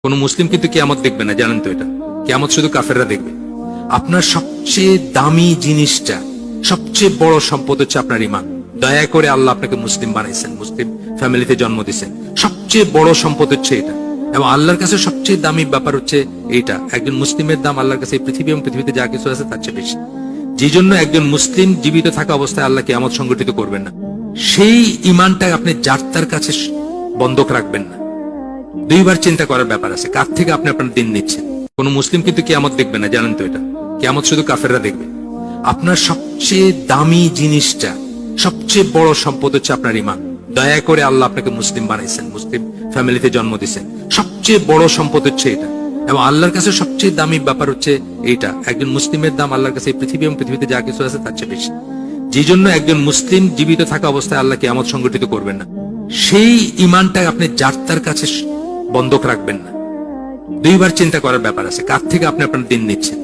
কোন মুসলিম কিন্তু কিয়ামত দেখবে না, জানেন তো এটা? কিয়ামত শুধু কাফেররা দেখবে। আপনার সবচেয়ে দামি জিনিসটা, সবচেয়ে বড় সম্পদ হচ্ছে আপনার ঈমান। দয়া করে আল্লাহ আপনাকে মুসলিম বানাইছেন, মুসলিম ফ্যামিলিতে জন্ম দিয়েছেন, সবচেয়ে বড় সম্পদ হচ্ছে এটা। এবং আল্লাহর কাছে সবচেয়ে দামি ব্যাপার হচ্ছে এইটা। একজন মুসলিমের দাম আল্লাহর কাছে এই পৃথিবী এবং পৃথিবীতে যা কিছু আছে তার চেয়ে বেশি। যে জন্য একজন মুসলিম জীবিত থাকা অবস্থায় আল্লাহ কিয়ামত সংগঠিত করবেন না। সেই ঈমানটা আপনি যার তার কাছে বন্ধক রাখবেন না। দুইবার চিন্তা করার ব্যাপার আছে, কার থেকে আপনি আপনার দিন নিচ্ছেন। কোন মুসলিম কিন্তু কিয়ামত দেখবে না, জানেন তো এটা? কিয়ামত শুধু কাফেররা দেখবে। আপনার সবচেয়ে দামি জিনিসটা, সবচেয়ে বড় সম্পদ হচ্ছে আপনার ঈমান। দয়া করে আল্লাহ আপনাকে মুসলিম বানাইছেন, মুসলিম ফ্যামিলিতে জন্ম দিয়েছেন, সবচেয়ে বড় সম্পদ হচ্ছে এটা। এবং আল্লাহর কাছে সবচেয়ে দামি ব্যাপার হচ্ছে এইটা। একজন মুসলিমের দাম আল্লাহর কাছে এই পৃথিবী এবং পৃথিবীতে যা কিছু আছে তার চেয়ে বেশি। যে জন্য একজন মুসলিম জীবিত থাকা অবস্থায় আল্লাহ কিয়ামত সংগঠিত করবেন না। সেই ঈমানটা আপনি যার তার কাছে বন্ধক রাখবেন না। দুইবার চিন্তা করার ব্যাপার আছে, কার থেকে আপনি আপনার দিন নিচ্ছেন।